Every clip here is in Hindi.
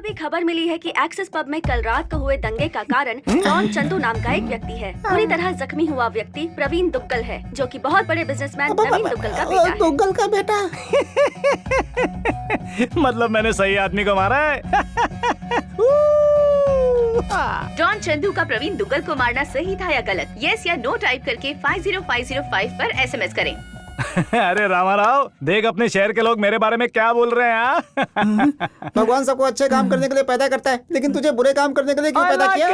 अभी खबर मिली है कि एक्सिस पब में कल रात को हुए दंगे का कारण डॉन चंदू नाम का एक व्यक्ति है। पूरी तरह जख्मी हुआ व्यक्ति प्रवीण दुग्गल है, जो कि बहुत बड़े बिजनेसमैन नवीन दुग्गल का बेटा है। दुग्गल का बेटा मतलब मैंने सही आदमी को मारा है। डॉन चंदू का प्रवीण दुग्गल को मारना सही था या गलत? यस या नो टाइप करके 50505 पर SMS करें। अरे रामाराव, देख अपने शहर के लोग मेरे बारे में क्या बोल रहे हैं। भगवान सबको अच्छे काम करने के लिए पैदा करता है, लेकिन तुझे बुरे काम करने के लिए क्यों पैदा किया?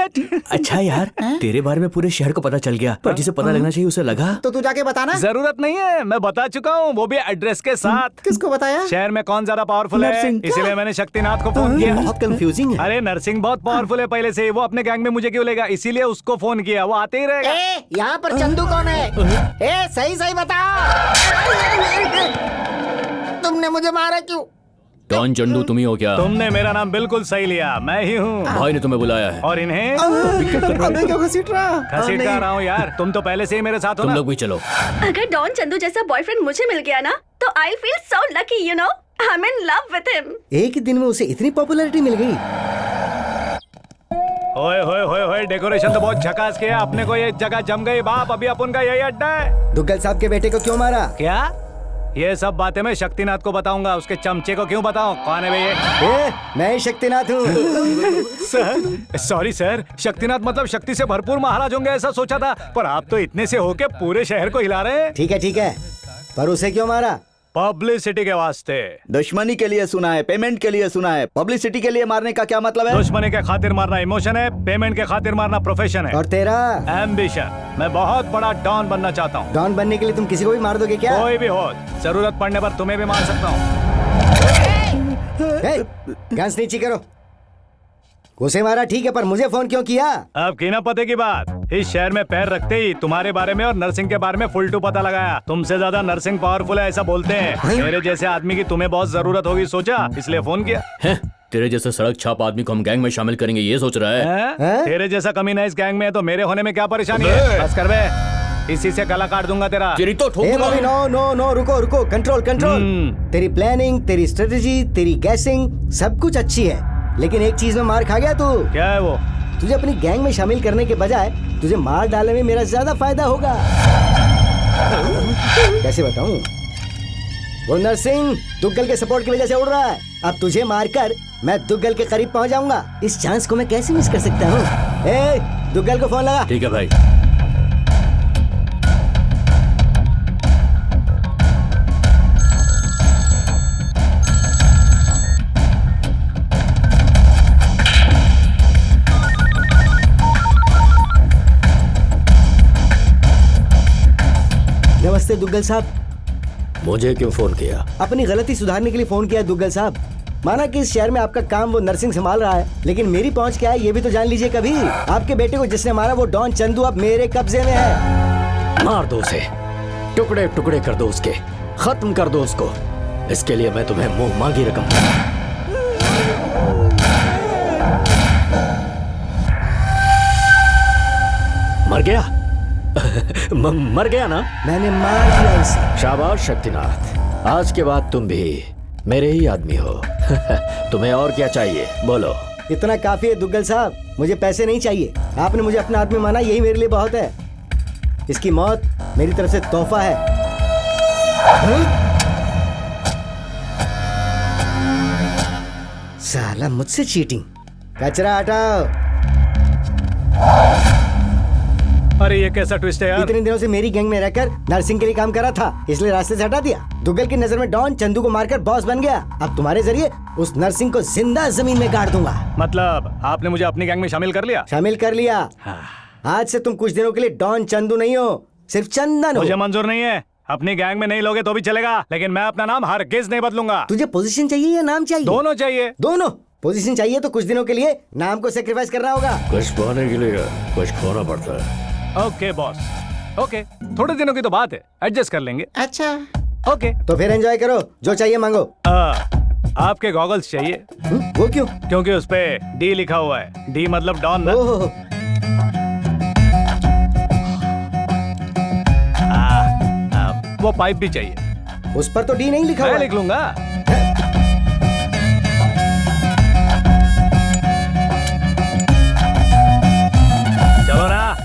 अच्छा यार, तेरे बारे में पूरे शहर को पता चल गया, पर जिसे पता लगना चाहिए उसे लगा। तो तू जाके बताना। जरूरत नहीं है, मैं बता चुका हूँ, वो भी एड्रेस के साथ। किसको बताया? शहर में कौन ज्यादा पावरफुल है, इसीलिए मैंने शक्तिनाथ को फोन किया। बहुत कंफ्यूजिंग है। अरे नरसिंह बहुत पावरफुल है पहले से, वो अपने गैंग में मुझे क्यों लेगा, इसीलिए उसको फोन किया, वो आते ही रहेगा। यहाँ पर चंदू कौन है? सही सही बताओ। तुमने मुझे मारा क्यों? डॉन चंदू तुम ही हो क्या? तुमने मेरा नाम बिल्कुल सही लिया, मैं ही हूँ। भाई ने तुम्हें बुलाया है। और इन्हें अबे क्यों घसीट रहा हूँ यार, तुम तो पहले से ही मेरे साथ हो तुम ना। लोग भी चलो। अगर डॉन चंदू जैसा बॉयफ्रेंड मुझे मिल गया ना, तो I feel so lucky, you know, I am in love with him. एक ही दिन में उसे इतनी पॉपुलैरिटी मिल गई। ओए होए होए होए, डेकोरेशन तो बहुत झकास किया, अपने को ये जगह जम गई बाप, अभी अपन का यही अड्डा है। दुग्गल साहब के बेटे को क्यों मारा? क्या? ये सब बातें मैं शक्तिनाथ को बताऊंगा, उसके चमचे को क्यों बताऊं? कौन है भैया? मैं ही शक्तिनाथ हूँ। सर सॉरी सर, शक्तिनाथ मतलब शक्ति से भरपूर महाराज होंगे ऐसा सोचा था, पर आप तो इतने से होके पूरे शहर को हिला रहे हैं। ठीक है, पर उसे क्यों मारा? पब्लिसिटी के वास्ते। दुश्मनी के लिए सुना है, पेमेंट के लिए सुना है, पब्लिसिटी के लिए मारने का क्या मतलब है? दुश्मनी के खातिर मारना इमोशन है, पेमेंट के खातिर मारना प्रोफेशन है। और तेरा? एम्बिशन। मैं बहुत बड़ा डॉन बनना चाहता हूँ। डॉन बनने के लिए तुम किसी को भी मार दोगे क्या? कोई भी हो, जरूरत पड़ने पर तुम्हें भी मार सकता हूँ। गन्स नीचे करो। उसे मारा ठीक है, पर मुझे फोन क्यों किया? अब की ना पते की बात, इस शहर में पैर रखते ही तुम्हारे बारे में और नरसिंह के बारे में फुलटू पता लगाया। तुमसे ज्यादा नरसिंह पावरफुल है ऐसा बोलते हैं। मेरे जैसे आदमी की तुम्हें बहुत जरूरत होगी, सोचा इसलिए फोन किया। तेरे जैसे सड़क छाप आदमी को हम गैंग में शामिल करेंगे ये सोच रहा है? तेरे जैसा कमीना इस गैंग में है तो मेरे होने में क्या परेशानी है? बस कर बे, इसी से गला काट दूंगा तेरा। तेरी तो नो, रुको, कंट्रोल। तेरी प्लानिंग, तेरी स्ट्रेटेजी, तेरी गैसिंग सब कुछ अच्छी है, लेकिन एक चीज में मार खा गया तू। क्या है वो? तुझे अपनी गैंग में शामिल करने के बजाय तुझे मार डालने में मेरा ज्यादा फायदा होगा। कैसे बताऊं? वो नरसिंह दुग्गल के सपोर्ट की वजह से उड़ रहा है। अब तुझे मारकर मैं दुग्गल के करीब पहुंच जाऊंगा। इस चांस को मैं कैसे मिस कर सकता हूँ? दुग्गल को फोन लगा। ठीक है भाई। नमस्ते दुग्गल साहब। मुझे क्यों फोन किया? अपनी गलती सुधारने के लिए फोन किया दुग्गल साहब। माना कि इस शहर में आपका काम वो नरसिंह संभाल रहा है, लेकिन मेरी पहुंच क्या है ये भी तो जान लीजिए कभी। आपके बेटे को जिसने मारा वो डॉन चंदू अब मेरे कब्जे में है। मार दो उसे, टुकड़े टुकड़े कर दो उसके, खत्म कर दो उसको। इसके लिए मैं तुम्हें मुंह मांगी रकम मर गया। मर गया ना? मैंने मार दिया उसे। शाबाश शक्तिनाथ, आज के बाद तुम भी मेरे ही आदमी हो। तुम्हें और क्या चाहिए बोलो? इतना काफी है दुग्गल साहब, मुझे पैसे नहीं चाहिए। आपने मुझे अपना आदमी माना, यही मेरे लिए बहुत है। इसकी मौत मेरी तरफ से तोहफा है। साला मुझसे चीटिंग। कचरा हटाओ। अरे ये कैसा ट्विस्ट है यार? इतने दिनों से मेरी गैंग में रहकर नरसिंह के लिए काम कर रहा था, इसलिए रास्ते से हटा दिया। दुग्गल की नजर में डॉन चंदू को मारकर बॉस बन गया। अब तुम्हारे जरिए उस नरसिंह को जिंदा जमीन में गाड़ दूंगा। मतलब आपने मुझे अपनी गैंग में शामिल कर लिया? शामिल कर लिया। आज से तुम कुछ दिनों के लिए डॉन चंदू नहीं हो, सिर्फ चंदन हो। मुझे मंजूर नहीं है। अपनी गैंग में नहीं लोगे तो भी चलेगा, लेकिन मैं अपना नाम हरगिज नहीं बदलूंगा। तुझे पोजीशन चाहिए या नाम चाहिए? दोनों चाहिए। दोनों। पोजीशन चाहिए तो कुछ दिनों के लिए नाम को सेक्रीफाइस करना होगा। कुछ पाने के लिए कुछ खोना पड़ता है। ओके बॉस, ओके, थोड़े दिनों की तो बात है, एडजस्ट कर लेंगे। अच्छा ओके, तो फिर एंजॉय करो, जो चाहिए मांगो। आपके गॉगल्स चाहिए। वो क्यों? क्योंकि उस पे डी लिखा हुआ है। डी मतलब डॉन ना। वो पाइप भी चाहिए। उस पर तो डी नहीं लिखा हुआ। मैं लिख लूंगा।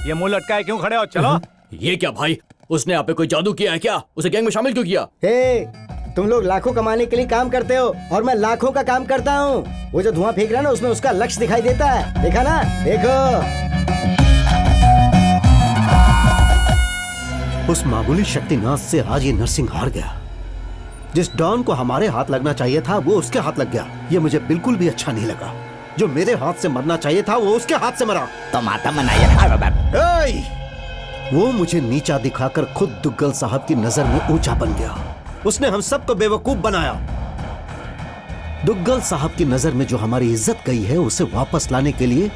ये मुंह लटकाए क्यों खड़े हो? चलो। ये क्या भाई, उसने आप पे कोई जादू किया है क्या? उसे गैंग में शामिल क्यों किया? हे, तुम लोग लाखों कमाने के लिए काम करते हो और मैं लाखों का काम करता हूँ। वो जो धुआं फेंक रहा है ना, उसमें उसका लक्ष्य दिखाई देता है। देखा ना? देखो। उस मामूली शक्तिनाथ से आज ये नरसिंह हार गया। जिस डॉन को हमारे हाथ लगना चाहिए था वो उसके हाथ लग गया। ये मुझे बिल्कुल भी अच्छा नहीं लगा। जो मेरे हाथ से मरना चाहिए था वो उसके हाथ से मरा। तो माता मनाइए। वो मुझे नीचा दिखाकर खुद दुग्गल साहब की नजर में ऊंचा बन गया। उसने हम सबको बेवकूफ बनाया। दुग्गल साहब की नजर में जो हमारी इज्जत गई है उसे वापस लाने के लिए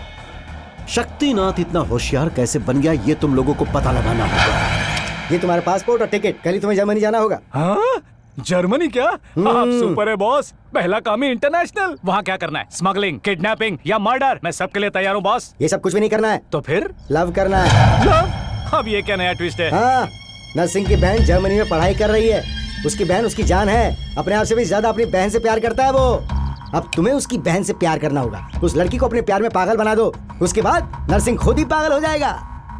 शक्तिनाथ इतना होशियार कैसे बन गया ये तुम लोगों को पता लगाना होगा। ये तुम्हारा पासपोर्ट और टिकट, कल ही तुम्हें जर्मनी जाना होगा। हाँ? जर्मनी क्या? आप सुपर है बॉस। पहला काम ही इंटरनेशनल। वहाँ क्या करना है? स्मगलिंग, किडनैपिंग या मर्डर? मैं सबके लिए तैयार हूँ बॉस। ये सब कुछ भी नहीं करना है। तो फिर लव करना है। लव? अब ये क्या नया ट्विस्ट है? हाँ, नरसिंह की बहन जर्मनी में पढ़ाई कर रही है। उसकी बहन उसकी जान है। अपने आप से भी ज्यादा अपनी बहन से प्यार करता है वो। अब तुम्हें उसकी बहन से प्यार करना होगा। उस लड़की को अपने प्यार में पागल बना दो। उसके बाद नरसिंह खुद ही पागल हो जाएगा।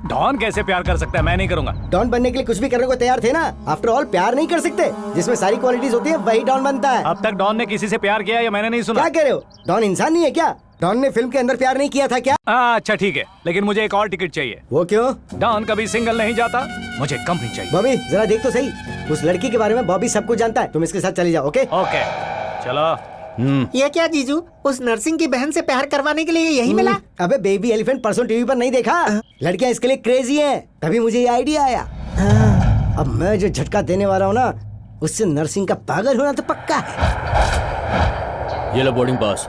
डॉन कैसे प्यार कर सकता है? मैं नहीं करूंगा। डॉन बनने के लिए कुछ भी करने को तैयार थे ना। आफ्टर ऑल प्यार नहीं कर सकते। जिसमें सारी क्वालिटीज होती है वही डॉन बनता है। अब तक डॉन ने किसी से प्यार किया या मैंने नहीं सुना? क्या कह रहे हो? डॉन इंसान नहीं है क्या? डॉन ने फिल्म के अंदर प्यार नहीं किया था क्या? अच्छा ठीक है, लेकिन मुझे एक और टिकट चाहिए। वो क्यों? डॉन कभी सिंगल नहीं जाता, मुझे कंपनी चाहिए। बॉबी जरा देख तो सही। उस लड़की के बारे में बॉबी सब कुछ जानता है। तुम इसके साथ चली जाओ। ओके ओके चलो। ये क्या जीजू, उस नर्सिंग की बहन से प्यार करवाने के लिए यही मिला? अबे बेबी एलिफेंट परसों टीवी पर नहीं देखा? लड़कियां इसके लिए क्रेजी हैं। तभी मुझे ये आइडिया आया। अब मैं जो झटका देने वाला हूँ ना, उससे नरसिंह का पागल होना तो पक्का है। ये लो बोर्डिंग पास।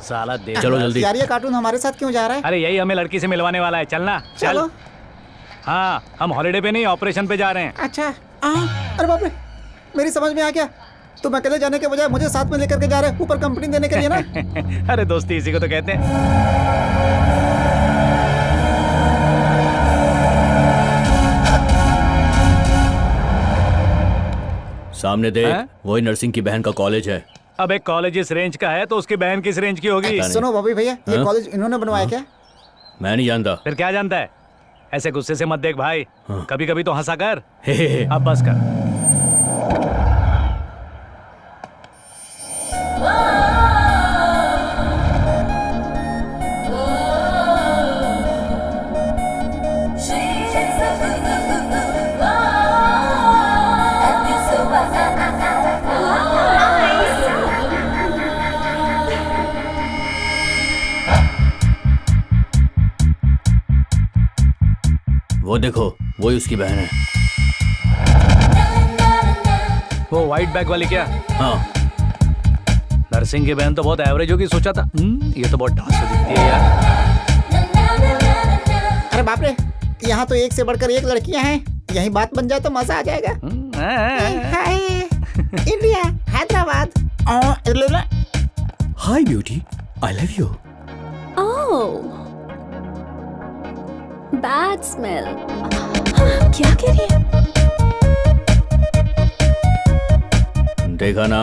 साला दे। चलो जल्दी। यार ये कार्टून हमारे साथ क्यों जा रहा है? अरे यही हमें लड़की से मिलवाने वाला है। चलना चल। चलो। हाँ, हम हॉलिडे पे नहीं ऑपरेशन पे जा रहे हैं। अच्छा। अरे बाप रे, मेरी समझ में आ गया। तुम अकेले जाने के बजाय मुझे साथ में लेकर के जा रहे, ऊपर कंपनी देने के लिए ना। अरे दोस्ती इसी को तो कहते हैं। सामने देख, हैं? वही नरसिंह की बहन का कॉलेज है। अब एक कॉलेज इस रेंज का है तो उसकी बहन किस रेंज की होगी? नहीं। सुनो बॉबी भैया, ये हाँ? कॉलेज इन्होंने बनवाया क्या? मैं नहीं जानता। फिर क्या जानता है? ऐसे गुस्से से मत देख भाई। हाँ। कभी कभी तो हंसा कर। हे। अब बस कर। वो देखो, वही उसकी बहन है। वो व्हाइट बैग वाली क्या? हाँ। नरसिंह की बहन तो बहुत एवरेज होगी सोचा था। ये तो बहुत ढांस दिखती है यार। अरे बाप रे, यहाँ तो एक से बढ़कर एक लड़कियाँ हैं। यही बात बन जाए तो मजा आ जाएगा। Hi India, Hyderabad. Hi beauty, I love you. Oh, bad smell. क्या कह रही है? देखा ना?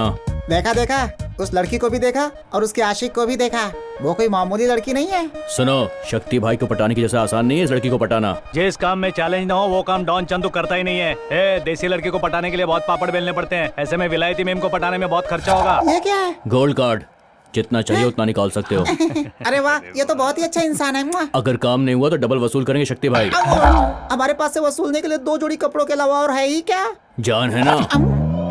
देखा देखा, उस लड़की को भी देखा और उसके आशिक को भी देखा। वो कोई मामूली लड़की नहीं है। सुनो, शक्ति भाई को पटाने की जैसा आसान नहीं है इस लड़की को पटाना। जिस काम में चैलेंज ना हो वो काम डॉन चंदू करता ही नहीं है। देसी लड़की को पटाने के लिए बहुत पापड़ बेलने पड़ते हैं। ऐसे में विलायती मेम को पटाने में बहुत खर्चा होगा। ये क्या है? गोल्ड कार्ड, जितना चाहिए उतना निकाल सकते हो। अरे वाह, ये तो बहुत ही अच्छा इंसान है। मुआ। अगर काम नहीं हुआ तो डबल वसूल करेंगे शक्ति भाई। हमारे पास से वसूलने के लिए 2 जोड़ी कपड़ों के अलावा और है ही क्या? जान है ना?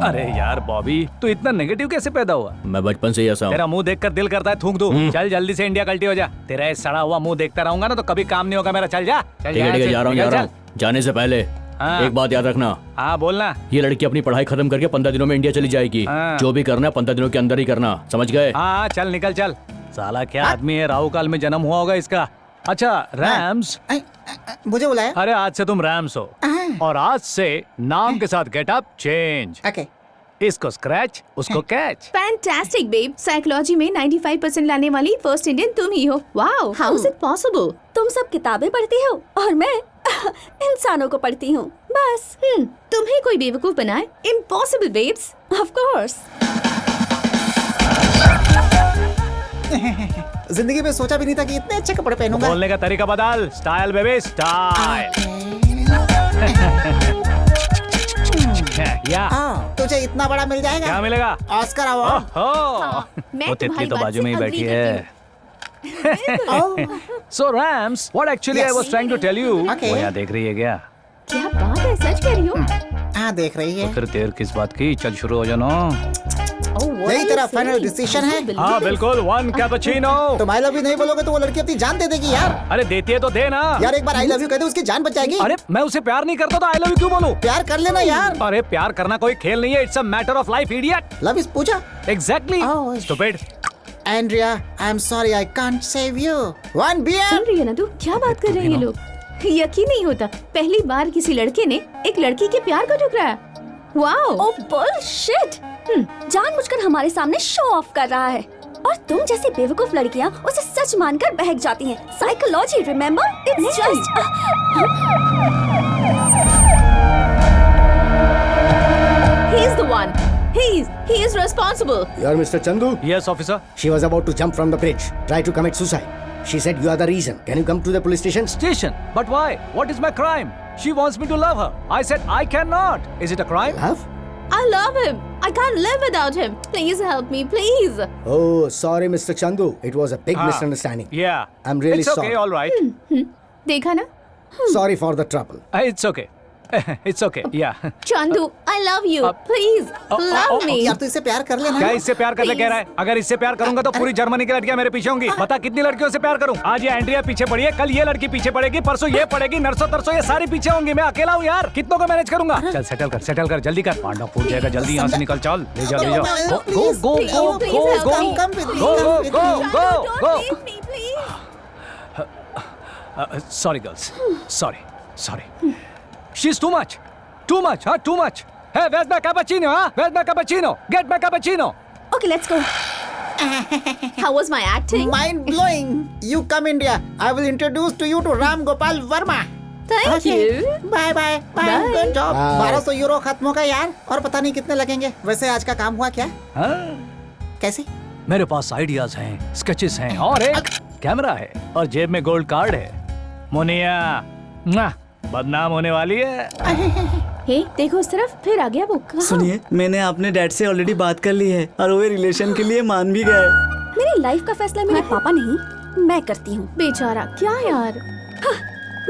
अरे यार बॉबी, तू इतना नेगेटिव कैसे पैदा हुआ? मैं बचपन से ही ऐसा हूँ। तेरा मुंह देखकर दिल करता है थूक दूं। चल जल्दी से इंडिया कल्टी हो जा। तेरा ये सड़ा हुआ मुंह देखता रहूंगा ना तो कभी काम नहीं होगा मेरा। चल जा। चल ठीक है ठीक है, जा रहा हूँ। जाने से पहले हाँ। एक बात याद रखना। हाँ बोलना। ये लड़की अपनी पढ़ाई खत्म करके 15 दिनों में इंडिया चली जाएगी। हाँ। जो भी करना है 15 दिनों के अंदर ही करना, समझ गए? हाँ चल निकल चल। साला क्या आदमी है, राहु काल में जन्म हुआ होगा इसका। अच्छा रैम्स। मुझे बुलाया? अरे आज से तुम रैम्स हो और आज से नाम के साथ गेटअप चेंज। ओके। इसको स्क्रैच, उसको कैच। फैंटास्टिक बेब, साइकोलॉजी में 95% लाने वाली फर्स्ट इंडियन तुम ही हो। Wow, how is it possible? तुम सब किताबें पढ़ती हो और मैं इंसानों को पढ़ती हूँ बस। तुम्हें कोई बेवकूफ बनाए? Impossible babes. Of course. जिंदगी में सोचा भी नहीं था कि इतने अच्छे कपड़े पहनूंगा। बोलने का तरीका बदल, स्टाइल बेबी स्टाइल। या तुझे इतना बड़ा मिल जाएगा। क्या मिलेगा? Oscar award. मैं वो तितली तुम्हारी तो बात बाजू से में ही agree बैठी करती है। So Rams, what actually I was trying to tell you? Okay. वो यहाँ देख रही है क्या? क्या बात है, सच कह रही हो? हाँ देख रही है। फिर देर किस बात की? चल शुरू हो जाना। यही तेरा फाइनल डिसीजन है? हाँ बिल्कुल, 1 कैपुचिनो। तुम आई लव यू नहीं बोलोगे तो वो लड़की अपनी जान दे देगी यार। अरे देती है तो दे ना। यार एक बार आई लव यू कह दे उसकी जान बच जाएगी। अरे मैं उसे प्यार नहीं करता तो आई लव यू क्यों बोलूं? प्यार कर लेना यार। अरे प्यार करना कोई खेल नहीं है, it's a matter of life idiot. Love is पूजा। Exactly Oh. Stupid. Andrea, I am sorry I can't save you. 1 beer. सुन रही है ना तू? क्या बात कर रहे हैं ये लोग? यकीन नहीं होता, पहली बार किसी लड़के ने एक लड़की के प्यार को ठुकराया। वाओ। ओ बुलशिट! जानबूझकर हमारे सामने शो ऑफ कर रहा है और तुम जैसी बेवकूफ लड़कियां उसे सच मानकर बहक जाती हैं। Psychology, remember? It's just He is the one. He is responsible. You are Mr. Chandu? Yes officer. She was about to jump from the bridge, try to commit suicide. She said you are the reason. Can you come to the police station? Station. But why? What is my crime? She wants me to love her. I said I cannot. Is it a crime? Love? I love him. I can't live without him. Please help me, please. Oh, sorry, Mr. Chandu. It was a big हाँ. misunderstanding. Yeah. I'm really It's okay, sorry. all right. देखा ना? Sorry for the trouble. It's okay. It's okay. Yeah. Chandu, I love you. Please, love me. यार तू इससे प्यार कर लेना। क्या इससे प्यार कर ले कह रहा है? अगर इससे प्यार करूंगा तो पूरी जर्मनी की लड़कियां मेरे पीछे होंगी। बता कितनी लड़कियों से प्यार करूं? आज ये एंड्रिया पीछे पड़ी है, कल ये लड़की पीछे पड़ेगी, परसों ये पड़ेगी, नरसों तरसों ये सारी पीछे होंगी। मैं अकेला हूं यार, कितनों को मैनेज करूंगा? चल सेटल कर जल्दी कर। पांडा फूट जाएगा, जल्दी यहाँ से निकल। चल ले जाओ। Go. Sorry girls. Sorry. She's too much. Too much. Hey, where's my cappuccino? Where's my cappuccino? Get my cappuccino. Okay, let's go. How was my acting? Mind blowing. You come India. I will introduce to you to Ram Gopal Verma. Thank you. Bye bye bye. Good job. 1200 euro खत्म हो गए यार, और पता नहीं कितने लगेंगे। वैसे आज का काम हुआ क्या? कैसे? मेरे पास आइडियाज हैं, स्केचेस हैं और एक कैमरा है और जेब में गोल्ड कार्ड है। मुनिया बदनाम होने वाली है। हे, देखो उस तरफ, फिर आ गया वो। कहाँ? सुनिए, मैंने अपने डैड से ऑलरेडी बात कर ली है और वो रिलेशन के लिए मान भी गए। मेरी लाइफ का फैसला मेरे पापा नहीं, मैं करती हूँ। बेचारा, क्या यार?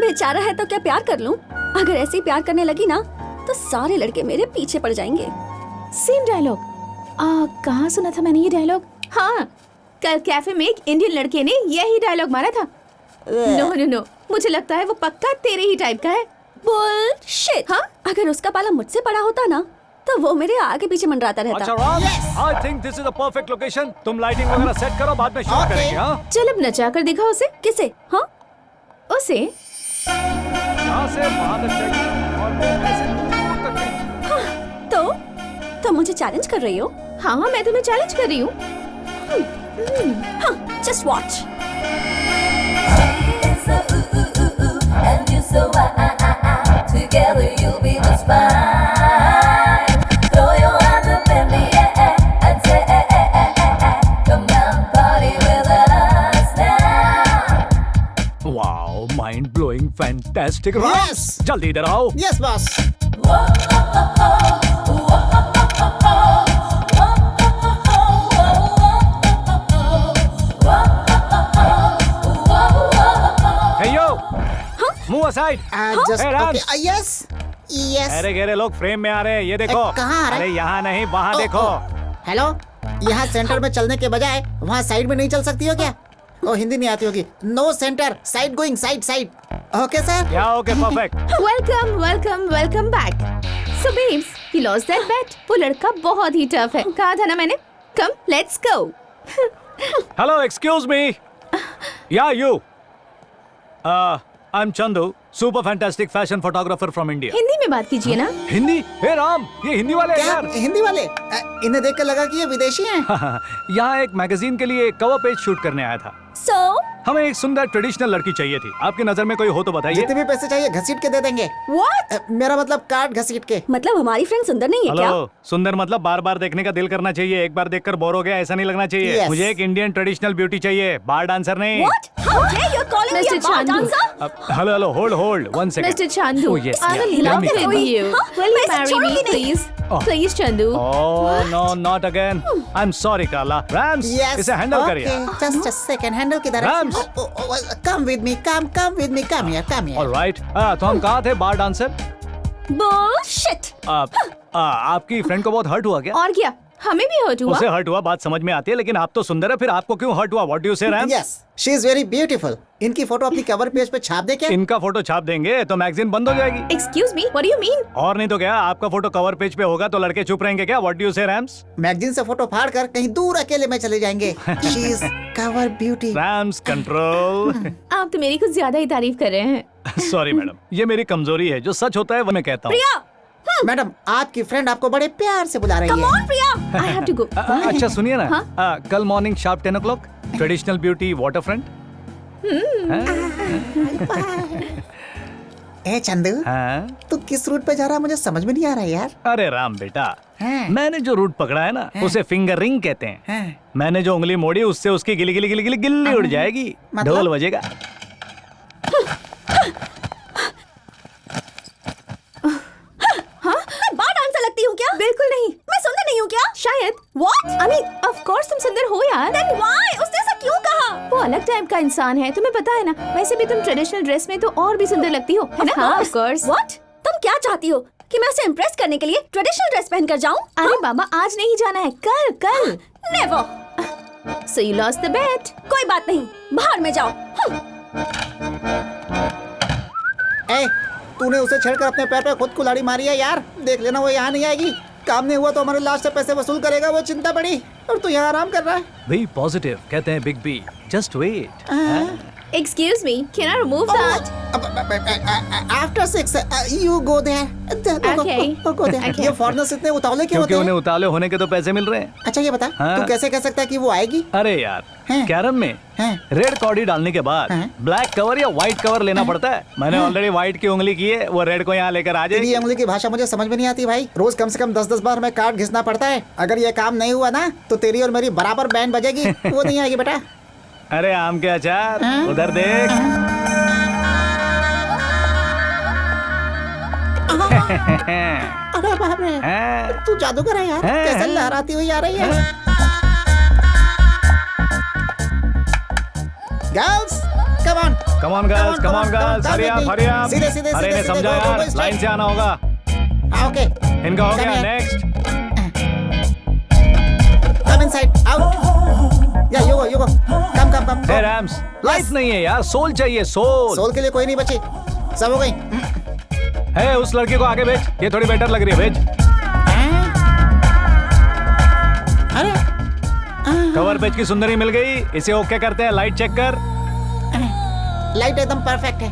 बेचारा है तो क्या प्यार कर लूं? अगर ऐसे ही प्यार करने लगी ना तो सारे लड़के मेरे पीछे पड़ जाएंगे। Same dialogue. कहाँ सुना था मैंने ये डायलॉग? हाँ, कल कैफे में एक इंडियन लड़के ने यही डायलॉग मारा था। नो, मुझे लगता है वो पक्का तेरे ही टाइप का है। बुलशिट! हाँ, अगर उसका पाला मुझसे बड़ा होता ना तो वो मेरे आगे पीछे मंडराता रहता। अच्छा Ram, I think this is a perfect location. तुम लाइटिंग वगैरह सेट करो, बाद में शूट करेंगे। हाँ? चल अब नचा कर दिखा उसे। किसे? हाँ? उसे। यहाँ से वहाँ तक चाहिए और फिर ऐसे दूर तक चाहिए। तो मुझे चैलेंज कर रही हो? हाँ, मैं तुम्हें चैलेंज कर रही हूँ। Just watch. Together you'll be the spine. Throw your hands up in the air and say, come on, party with us now. Wow, mind blowing, fantastic. Yes. जल्दी इधर आओ। Yes, boss. Hey yo, move aside. Just Hey, Rams. okay. Yes. अरे गहरे लोग फ्रेम में आ रहे हैं, ये देखो। कहाँ आ रहे हैं? अरे यहाँ नहीं, वहाँ देखो। हेलो, यहाँ सेंटर में चलने के बजाय वहाँ साइड में नहीं चल सकती हो क्या? ओ हिंदी नहीं आती होगी। No centre, side going, side. Okay sir? या okay, perfect. Welcome back. So babes, you lost that bet. वो लड़का बहुत ही टफ है। कहा था ना मैंने? Come, let's go. Hello, excuse me. Yeah, you. I'm Chandu, super fantastic fashion photographer from India. Hindi में बात कीजिए ना। हिंदी? हे राम, ये हिंदी वाले हैं क्या यार। हिंदी वाले? इन्हें देख कर लगा कि ये विदेशी हैं। यहाँ एक मैगजीन के लिए कवर पेज शूट करने आया था। So? हमें एक सुंदर ट्रेडिशनल लड़की चाहिए थी। आपकी नजर में कोई हो तो बताइए। जितने भी पैसे चाहिए घसीट के दे देंगे। What? मेरा मतलब कार्ड घसीट के। मतलब हमारी फ्रेंड सुंदर नहीं है क्या? हेलो, सुंदर मतलब बार बार देखने का दिल करना चाहिए, एक बार देखकर बोर हो गया ऐसा नहीं लगना चाहिए। Yes. मुझे एक इंडियन ट्रेडिशनल ब्यूटी चाहिए, बार डांसर नहीं। What? How dare you calling me a Mr. bar Chandu. dancer? Hello hello, hold one second. Mr. Chandu, Oh, yes, I will yeah. love Tell me. with you. Huh? Will you मैं इसे marry me, छोड़ूंगी नहीं। please? Oh. Please, Chandu. Oh no, not again. I'm sorry, Carla. Rams, इसे हैंडल करिए। Just a second, हैंडल किधर है? Rams. Come with me, come with me, come here. Alright, तो हम कहाँ थे? बार डांसर। Bullshit. आपकी फ्रेंड को बहुत हर्ट हुआ क्या? और क्या हमें भी हर्ट हुआ? उसे हर्ट हुआ बात समझ में आती है, लेकिन आप तो सुंदर है, फिर आपको क्यों हर्ट हुआ? What do you say Rams? Yes, she is very beautiful. इनकी फोटो अपनी कवर पेज पे छाप दे क्या? इनका फोटो छाप देंगे तो मैगजीन बंद हो जाएगी। Excuse me, what do you mean? और नहीं तो क्या, आपका फोटो कवर पेज पे होगा तो लड़के चुप रहेंगे क्या? What do you say rams? Magazine से फोटो फाड़ कर कहीं दूर अकेले में चले जाएंगे। She is cover beauty. Rams control. आप तो मेरी कुछ ज्यादा ही तारीफ कर रहे हैं। सॉरी मैडम, ये मेरी कमजोरी है, जो सच होता है वो मैं कहता हूँ। प्रिया, मैडम, आपकी फ्रेंड आपको बड़े प्यार से बुला रही come है। on Priya. I have to go. अच्छा सुनिए ना, कल morning sharp 10 o'clock traditional beauty water front. ए चंदू, हाँ? तू किस रूट पे जा रहा है मुझे समझ में नहीं आ रहा है यार। अरे राम बेटा, हाँ। मैंने जो रूट पकड़ा है ना उसे फिंगर रिंग कहते हैं। हाँ। मैंने जो उंगली मोड़ी उससे उसकी गिली गिली गिली गिली गिल्ली उड़ जाएगी। मतलब? ढोल बजेगा। मैं बार डांसर लगती हूँ क्या? बिल्कुल नहीं। मैं सुंदर नहीं हूँ क्या? शायद। What? I mean, of course तुम सुंदर हो यार। Then why? उसने ऐसा क्यों कहा? वो अलग टाइप का इंसान है, तुम्हें पता है ना। वैसे भी तुम ट्रेडिशनल ड्रेस में तो और भी सुंदर लगती हो, है ना? हाँ, of course. What? तुम क्या चाहती हो कि मैं उसे इम्प्रेस करने के लिए ट्रेडिशनल ड्रेस पहनकर जाऊं? अरे बाबा, आज नहीं जाना है, कल। Never. So you lost the bet. कोई बात नहीं, बाहर में जाओ। ए, तूने उसे छेड़कर अपने पैर पे खुद कुल्हाड़ी मारी है यार। देख लेना वो यहाँ नहीं आएगी। काम नहीं हुआ तो हमारे लास्ट से पैसे वसूल करेगा, वो चिंता पड़ी। और तू यहाँ आराम कर रहा है। बी पॉजिटिव कहते हैं big B. Just wait. Excuse me, can I remove that? After 6, you go there. Okay. Go there. Okay. ये फॉरेनर्स इतने उतावले क्यों क्योंकि होते उन्हें हैं? उतावले होने के तो पैसे मिल रहे हैं। अच्छा ये बता, हाँ? तू कैसे कह सकता है कि वो आएगी? अरे यार, हैं? कैरम में हैं? रेड कॉर्डी डालने के बाद हैं? ब्लैक कवर या व्हाइट कवर लेना पड़ता है। मैंने ऑलरेडी व्हाइट की उंगली की है, वो रेड को यहाँ लेकर आ तेरी जाएगी। उंगली की भाषा मुझे समझ में नहीं आती भाई। रोज कम से कम 10-10 बार हमें कार्ड घिसना पड़ता है। अगर ये काम नहीं हुआ ना तो तेरी और मेरी बराबर बैंड बजेगी। वो नहीं आएगी बेटा। अरे आम के अचार, हाँ? उधर देख। अरे बाप रे, हाँ? तू जादूगर है यार। हैं? कैसे लहराती हुई आ रही है। Girls, come on. Come on girls, come on girls, hurry up, hurry up। सीधे सीधे अरे सीधे इन्हें समझा go, go, यार, go, लाइन से आना होगा। ओके, इनका हो Come गया, here. Next. Come inside, out. या you go। Come. Hey Rams, light नहीं है यार, सोल चाहिए, सोल। सोल के लिए कोई नहीं बची, सब हो गई। है उस लड़के को आगे भेज, ये थोड़ी बेटर लग रही है, भेज। अरे कवर पेज की सुंदरी मिल गई, इसे ओके करते हैं, लाइट चेक कर। लाइट एकदम परफेक्ट है।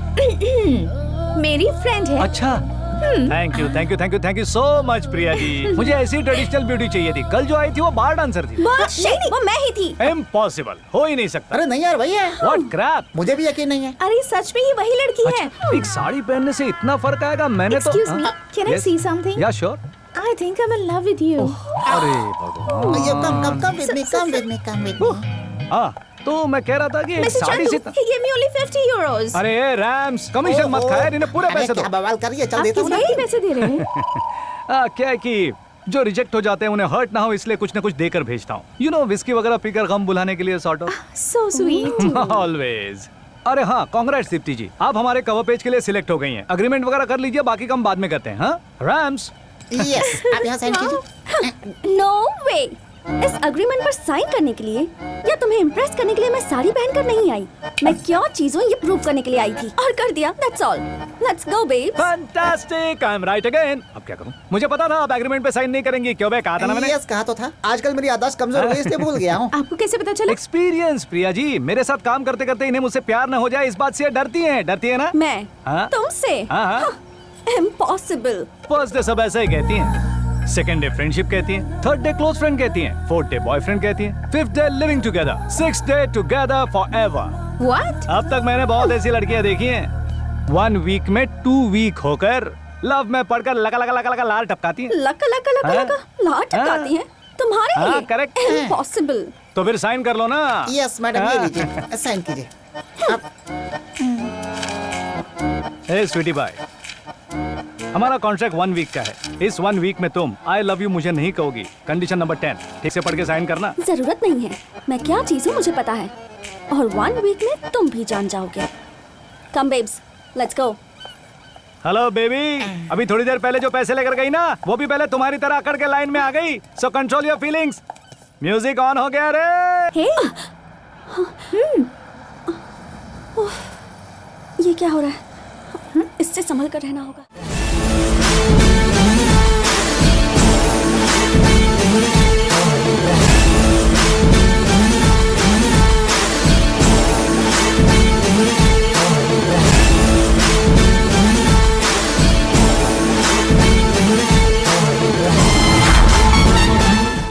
मेरी फ्रेंड है। अच्छा, thank you so much Priya ji. मुझे ऐसी ट्रेडिशनल ब्यूटी चाहिए थी। कल जो आई थी वो बार डांसर थी। नहीं, वो मैं ही थी। इम्पॉसिबल, हो ही नहीं सकता। अरे नहीं यार, वही है। What crap. मुझे भी यकीन नहीं है। अरे सच में ही वही लड़की है। अच्छा, एक साड़ी पहनने से इतना फर्क आएगा? मैंने तो Excuse me, can I see something? या sure. I think I'm in love with you. अरे भगवान। ये कम विद मी। हाँ, तो मैं कह रहा था कि एक Mr. साड़ी Chandu, से he gave me only 50 euros. अरे रैम्स, कमीशन मत खाया, इन्हें पूरे पैसे दो। क्या बवाल कर रही है, चल आप देता किस हूँ बात के ना। पैसे दे रहे हैं? क्या है कि जो रिजेक्ट हो जाते हैं उन्हें हर्ट ना हो, इसलिए कुछ ना कुछ देकर भेजता हूँ। यू नो, विस्की वगैरह पीकर गम बुलाने के लिए sort of. So sweet. Always. अरे हाँ, कांग्रेट्स दीप्ति जी, आप हमारे कवर पेज के लिए सिलेक्ट हो गई हैं। अग्रीमेंट वगैरह कर लीजिए, बाकी काम बाद में करते हैं। हाँ रैम्स, यस, आप यहाँ साइन कीजिए। No way. इस अग्रीमेंट पर साइन करने के लिए या तुम्हें इम्प्रेस करने के लिए मैं साड़ी पहनकर नहीं आई। मैं क्या चीज हूँ ये प्रूव करने के लिए आई थी, और कर दिया। That's all. Let's go, babes. Fantastic, I am right again. अब क्या करूँ? मुझे पता था आप एग्रीमेंट पे साइन नहीं करेंगी। क्यों बे, कहा था ना मैंने। यस, कहा तो था। आजकल मेरी याददाश्त कमजोर हो गई इसलिए भूल गया हूँ। आपको कैसे पता चला? एक्सपीरियंस प्रिया जी, मेरे साथ काम करते करते इन्हें मुझसे प्यार न हो जाए इस बात से डरती है ना? मैं हाँ? तुमसे? हाँ। Impossible. फर्स्ट डे सब ऐसा ही कहती हैं, सेकंड डे फ्रेंडशिप कहती हैं, थर्ड डे क्लोज फ्रेंड कहती हैं, फोर्थ डे बॉयफ्रेंड कहती हैं, fifth day living together, sixth day together forever. What? अब तक मैंने बहुत ऐसी लड़कियां देखी हैं 1 वीक में 2 वीक होकर लव में पढ़कर लगा लगा लगा लगा लाल टपकाती हैं। लका लका लका हाँ? लका लाट टपकाती हैं तुम्हारे हाँ, लिए correct। इम्पॉसिबल। तो फिर साइन कर लो ना। यस मैडम, ये लीजिए, साइन कीजिए। ए स्वीटी बाय, हमारा कॉन्ट्रैक्ट 1 वीक का है। इस 1 वीक में तुम आई लव यू मुझे नहीं कहोगी। कंडीशन नंबर 10, ठीक से पढ़ के साइन करना। जरूरत नहीं है, मैं क्या चीज हूँ मुझे पता है, और 1 वीक में तुम भी जान जाओगे। Come babes, let's go. Hello baby, अभी थोड़ी देर पहले जो पैसे लेकर गई ना, वो भी पहले तुम्हारी तरह अकड़ के लाइन में आ गई। So control your feelings. Music on हो गया रे। हे ये क्या हो रहा है? इससे संभल कर रहना होगा।